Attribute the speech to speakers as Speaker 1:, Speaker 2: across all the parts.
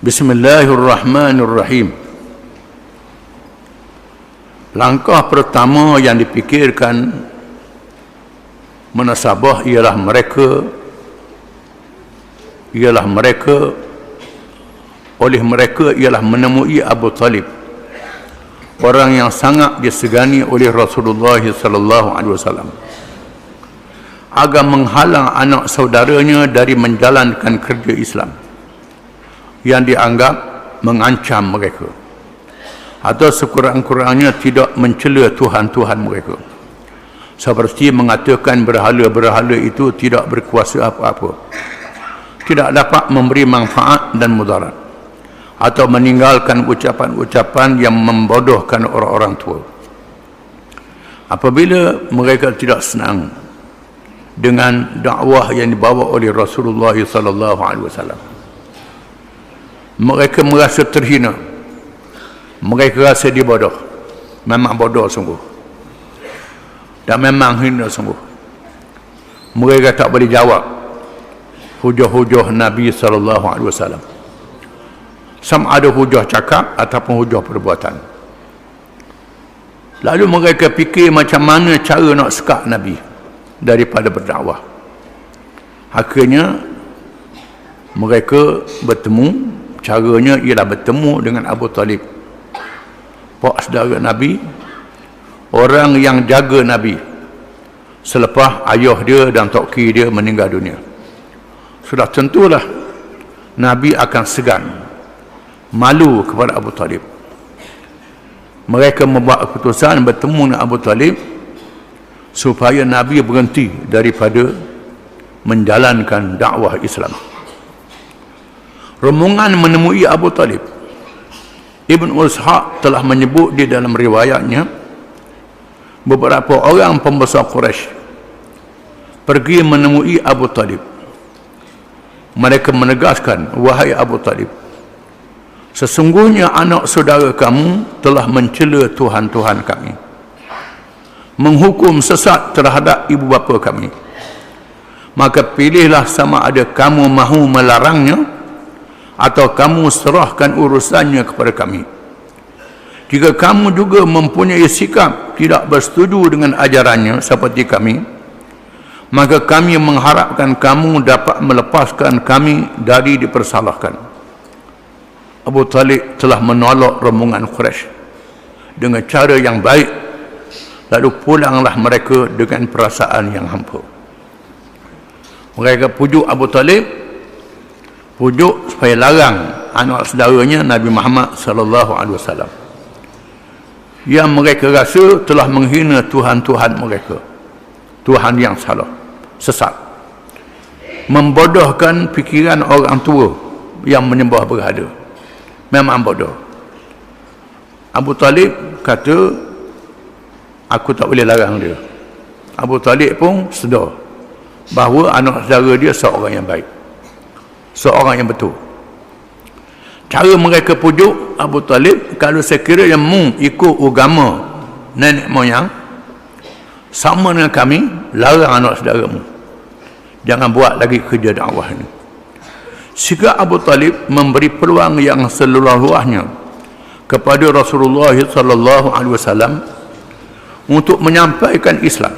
Speaker 1: Bismillahirrahmanirrahim. Langkah pertama yang dipikirkan munasabah ialah mereka ialah menemui Abu Talib, orang yang sangat disegani oleh Rasulullah sallallahu alaihi wasallam, agar menghalang anak saudaranya dari menjalankan kerja Islam yang dianggap mengancam mereka, atau sekurang-kurangnya tidak mencela Tuhan-Tuhan mereka, seperti mengatakan berhala-berhala itu tidak berkuasa apa-apa, tidak dapat memberi manfaat dan mudarat, atau meninggalkan ucapan-ucapan yang membodohkan orang-orang tua. Apabila mereka tidak senang dengan dakwah yang dibawa oleh Rasulullah sallallahu alaihi wasallam, mereka merasa terhina, mereka rasa dibodoh. Memang bodoh sungguh, dan memang hina sungguh. Mereka tak boleh jawab hujah-hujah Nabi sallallahu alaihi wasallam, sama ada hujah cakap ataupun hujah perbuatan. Lalu mereka fikir macam mana cara nak sekat Nabi daripada berdakwah. Akhirnya mereka bertemu. Caranya ialah bertemu dengan Abu Talib, pak saudara Nabi, orang yang jaga Nabi selepas ayah dia dan tok kiri dia meninggal dunia. Sudah tentulah Nabi akan segan, malu kepada Abu Talib. Mereka membuat keputusan bertemu dengan Abu Talib supaya Nabi berhenti daripada menjalankan dakwah Islam. Rombongan menemui Abu Talib. Ibn Ishaq telah menyebut di dalam riwayatnya, beberapa orang pembesar Quraisy pergi menemui Abu Talib. Mereka menegaskan, wahai Abu Talib, sesungguhnya anak saudara kamu telah mencela Tuhan-Tuhan kami, menghukum sesat terhadap ibu bapa kami. Maka pilihlah sama ada kamu mahu melarangnya atau kamu serahkan urusannya kepada kami. Jika kamu juga mempunyai sikap tidak bersetuju dengan ajarannya seperti kami, maka kami mengharapkan kamu dapat melepaskan kami dari dipersalahkan. Abu Talib telah menolak rombongan Quraisy dengan cara yang baik. Lalu pulanglah mereka dengan perasaan yang hampa. Mereka pujuk Abu Talib, pujuk supaya larang anak saudaranya Nabi Muhammad sallallahu alaihi wasallam yang mereka rasa telah menghina Tuhan-Tuhan mereka, Tuhan yang salah, sesat, membodohkan fikiran orang tua yang menyembah berhala. Memang bodoh. Abu Talib kata, aku tak boleh larang dia. Abu Talib pun sedar bahawa anak saudara dia seorang yang baik, seorang yang betul. Cara mereka pujuk Abu Talib, kalau sekiranya mu ikut agama nenek moyang sama dengan kami, larang anak saudaramu, jangan buat lagi kerja dakwah ini. Sehingga Abu Talib memberi peluang yang seluas-luasnya kepada Rasulullah sallallahu alaihi wasallam untuk menyampaikan Islam.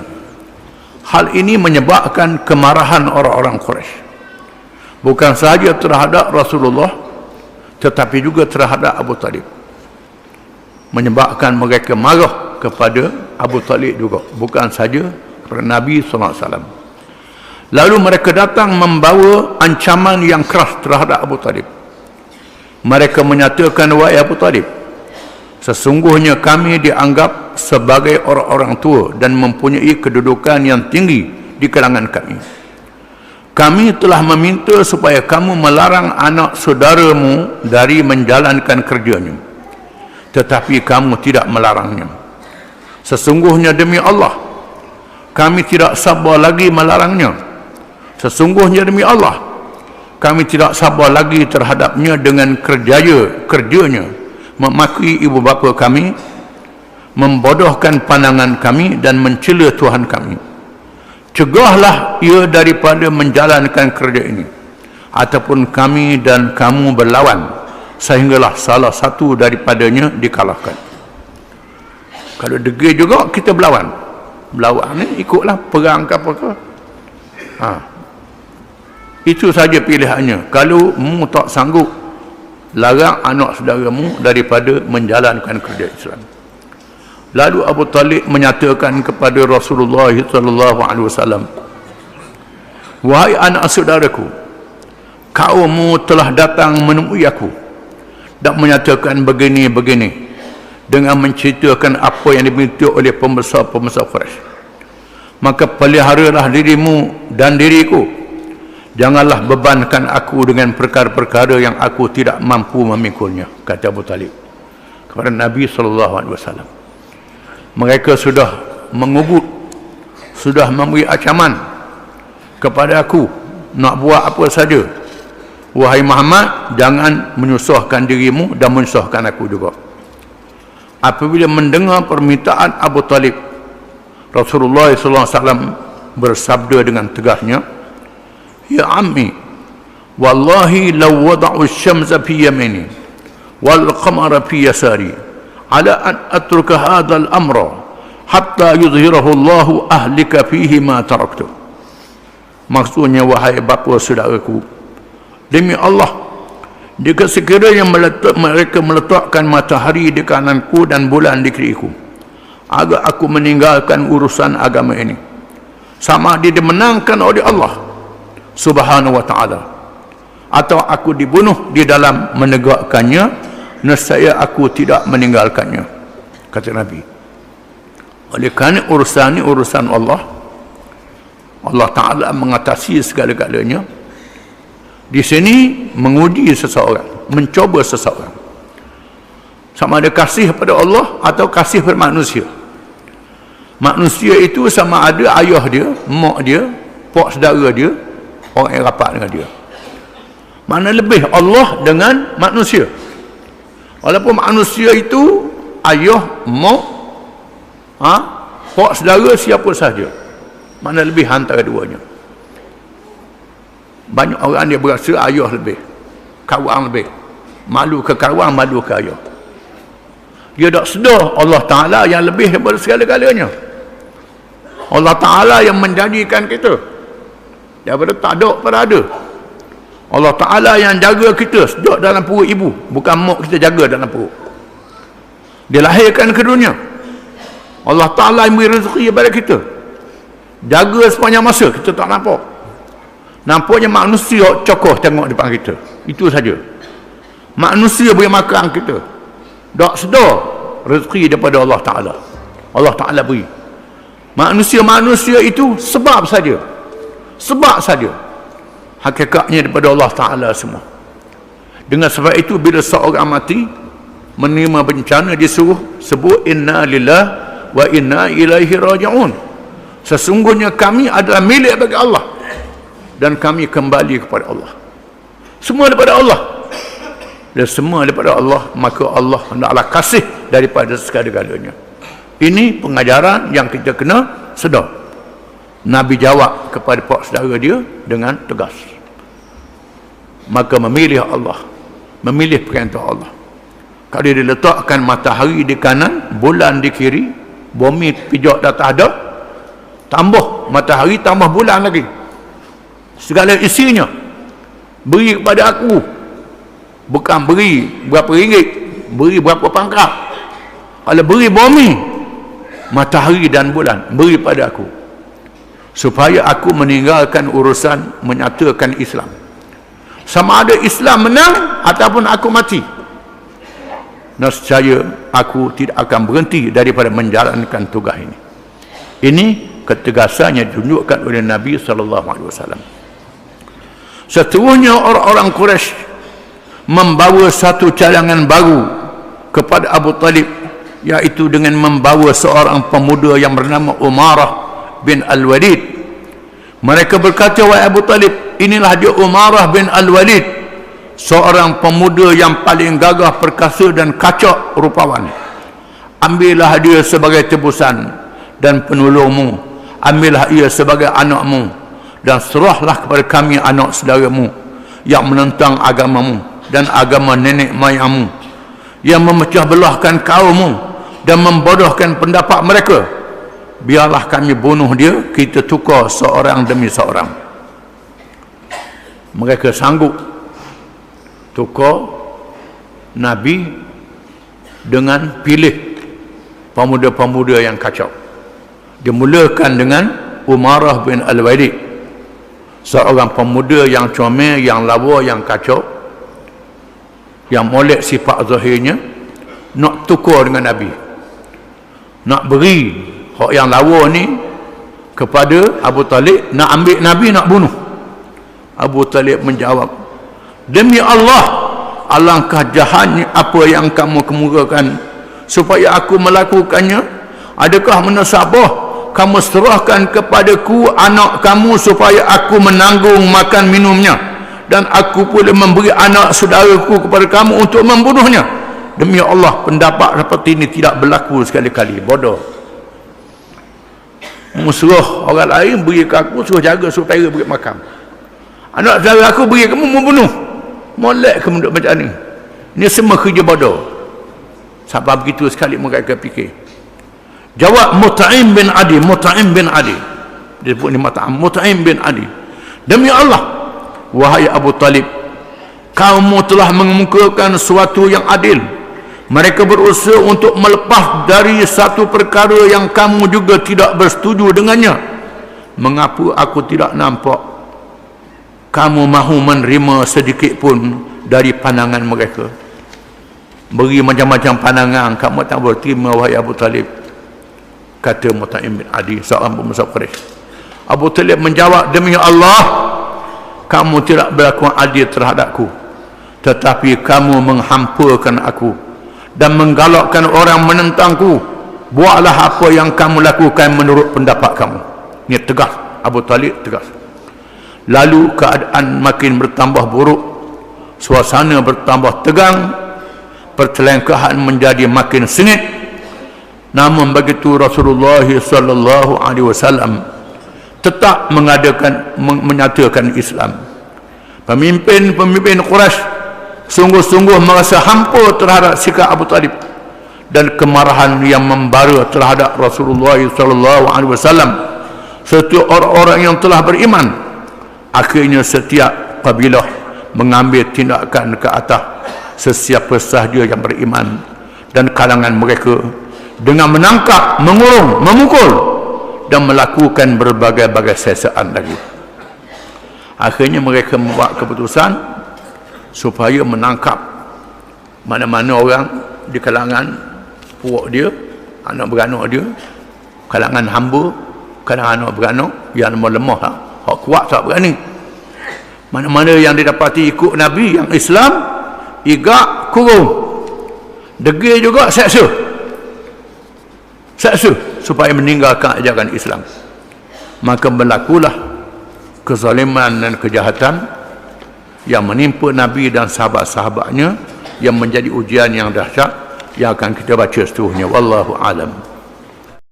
Speaker 1: Hal ini menyebabkan kemarahan orang-orang Quraisy, bukan sahaja terhadap Rasulullah tetapi juga terhadap Abu Talib. Menyebabkan mereka marah kepada Abu Talib juga, bukan saja kepada Nabi SAW. Lalu mereka datang membawa ancaman yang keras terhadap Abu Talib. Mereka menyatakan, wahai Abu Talib, sesungguhnya kami dianggap sebagai orang-orang tua dan mempunyai kedudukan yang tinggi di kalangan kami. Kami telah meminta supaya kamu melarang anak saudaramu dari menjalankan kerjanya, tetapi kamu tidak melarangnya. Sesungguhnya demi Allah, kami tidak sabar lagi melarangnya. Sesungguhnya demi Allah, kami tidak sabar lagi terhadapnya dengan kerjanya memaki ibu bapa kami, membodohkan pandangan kami dan mencela Tuhan kami. Cegahlah ia daripada menjalankan kerja ini, ataupun kami dan kamu berlawan sehinggalah salah satu daripadanya dikalahkan. Kalau degil juga kita berlawan ni ikutlah perang ke apa ke. Itu saja pilihannya. Kalau mu tak sanggup, larang anak saudaramu daripada menjalankan kerja Islam. Lalu Abu Talib menyatakan kepada Rasulullah sallallahu alaihi wasallam, wahai anak saudaraku, kaummu telah datang menemui aku dan menyatakan begini-begini dengan menceritakan apa yang diminta oleh pembesar-pembesar Quraisy. Maka peliharalah dirimu dan diriku, janganlah bebankan aku dengan perkara-perkara yang aku tidak mampu memikulnya, kata Abu Talib kepada Nabi sallallahu alaihi wasallam. Mereka sudah mengugut, sudah memberi ancaman kepada aku nak buat apa saja. Wahai Muhammad, jangan menyusahkan dirimu dan menyusahkan aku juga. Apabila mendengar permintaan Abu Talib, Rasulullah SAW bersabda dengan tegasnya, ya ammi, wallahi law wada'u syamsa fi yamini wal qamara fi yasari ala an atruka hadzal amra hatta yuzhirahu Allah ahlika fihi ma taraktu. Maksudnya, wahai bapa saudaraku, demi Allah, jika sekiranya mereka meletakkan matahari di kananku dan bulan di kiriku, agar aku meninggalkan urusan agama ini, sama ada dimenangkan oleh Allah Subhanahu wa ta'ala, atau aku dibunuh di dalam menegakkannya, nescaya aku tidak meninggalkannya, kata Nabi. Oleh kerana urusan ini urusan Allah, Allah Ta'ala mengatasi segala-galanya. Di sini menguji seseorang, mencoba seseorang, sama ada kasih pada Allah atau kasih pada manusia. Manusia itu sama ada ayah dia, mak dia, pak saudara dia, orang yang rapat dengan dia. Mana lebih Allah dengan manusia. Walaupun manusia itu ayah, mak, pak saudara, siapa sahaja, mana lebih antara duanya. Banyak orang dia berasa ayah lebih, kawan lebih, malu ke kawan, malu ke ayah. Dia tak sedar Allah Ta'ala yang lebih daripada segala-galanya. Allah Ta'ala yang menjadikan kita daripada tak ada pada ada. Allah Ta'ala yang jaga kita sejak dalam perut ibu, bukan mak kita jaga dalam perut. Dia lahirkan ke dunia. Allah Ta'ala yang beri rezeki kepada kita, jaga sepanjang masa kita tak nampak. Nampaknya manusia cokoh tengok depan kita, itu saja. Manusia beri makan kita, tak sedar rezeki daripada Allah Ta'ala. Allah Ta'ala beri. Manusia-manusia itu sebab saja, sebab saja, hakikatnya daripada Allah Ta'ala semua. Dengan sebab itu, bila seorang mati menerima bencana, disuruh sebut inna lillah wa inna ilaihi raji'un. Sesungguhnya kami adalah milik bagi Allah dan kami kembali kepada Allah. Semua daripada Allah, dan semua daripada Allah, maka Allah hendaklah kasih daripada segala-galanya. Ini pengajaran yang kita kena sedar. Nabi jawab kepada pak saudara dia dengan tegas. Maka memilih Allah, memilih perintah Allah. Kalau dia letakkan matahari di kanan, bulan di kiri, bumi pijak datang ada, tambah matahari, tambah bulan lagi, segala isinya beri kepada aku. Bukan beri berapa ringgit, beri berapa pangkat. Kalau beri bumi, matahari dan bulan, beri pada aku, supaya aku meninggalkan urusan menyatakan Islam. Sama ada Islam menang ataupun aku mati, nescaya aku tidak akan berhenti daripada menjalankan tugas ini. Ini ketegasan yang ditunjukkan oleh Nabi SAW. Seterusnya orang-orang Quraisy membawa satu cadangan baru kepada Abu Talib, iaitu dengan membawa seorang pemuda yang bernama Umarah bin Al-Walid. Mereka berkata, wahai Abu Talib, inilah dia Umarah bin Al-Walid, seorang pemuda yang paling gagah perkasa dan kacak rupawan. Ambillah dia sebagai tebusan dan penolongmu, ambillah ia sebagai anakmu, dan serahlah kepada kami anak saudaramu yang menentang agamamu dan agama nenek moyangmu, yang memecah belahkan kaummu dan membodohkan pendapat mereka. Biarlah kami bunuh dia, kita tukar seorang demi seorang. Mereka sanggup tukar Nabi dengan pilih pemuda-pemuda yang kacau. Dimulakan dengan Umarah bin Al-Walid, seorang pemuda yang comel, yang lawa, yang kacau, yang molek sifat zahirnya, nak tukar dengan Nabi, nak beri hak yang lawa ni kepada Abu Talib, nak ambil Nabi, nak bunuh. Abu Talib menjawab, demi Allah, alangkah jahatnya apa yang kamu kemukakan supaya aku melakukannya. Adakah menasabah kamu serahkan kepadaku anak kamu supaya aku menanggung makan minumnya, dan aku pula memberi anak saudaraku kepada kamu untuk membunuhnya? Demi Allah, pendapat seperti ini tidak berlaku sekali-kali. Bodoh. Musuh orang lain beri ke aku, suruh jaga supaya beri makan. Anak saudara aku beri kamu membunuh. Molek kamu duduk macam ni. Ini semua kerja bodoh. Sebab begitu sekali mereka fikir. Jawab Mut'im bin Adi. Mut'im bin Adi, dia sebut ni Mut'im bin Adi, demi Allah, wahai Abu Talib, kamu telah mengemukakan sesuatu yang adil. Mereka berusaha untuk melepas dari satu perkara yang kamu juga tidak bersetuju dengannya. Mengapa aku tidak nampak kamu mahu menerima sedikit pun dari pandangan mereka? Beri macam-macam pandangan, kamu tak boleh terima, wahai Abu Talib, kata Mut'im bin Adi, seorang pemuda Quraisy. Abu Talib menjawab, demi Allah, kamu tidak berlaku adil terhadapku, tetapi kamu menghampakan aku dan menggalakkan orang menentangku. Buatlah apa yang kamu lakukan menurut pendapat kamu. Ini tegas, Abu Talib tegas. Lalu keadaan makin bertambah buruk, suasana bertambah tegang, pertelengkahan menjadi makin sengit. Namun begitu Rasulullah sallallahu alaihi wasallam tetap menyatakan Islam. Pemimpin Quraisy sungguh-sungguh merasa hampa terhadap sikap Abu Talib, dan kemarahan yang membara terhadap Rasulullah sallallahu alaihi wasallam serta orang-orang yang telah beriman. Akhirnya setiap kabilah mengambil tindakan ke atas sesiapa sahaja yang beriman dan kalangan mereka dengan menangkap, mengurung, memukul dan melakukan berbagai-bagai sesaan lagi. Akhirnya mereka membuat keputusan supaya menangkap mana-mana orang di kalangan puak dia, anak beranak dia, kalangan hamba, kalangan anak beranak yang lemah lah, hak kuat tak berani. Mana-mana yang didapati ikut Nabi yang Islam, igak, kurung, degil juga, seksa supaya meninggalkan ajaran Islam. Maka berlakulah kezaliman dan kejahatan yang menimpa Nabi dan sahabat-sahabatnya, yang menjadi ujian yang dahsyat yang akan kita baca seterusnya. Wallahu alam.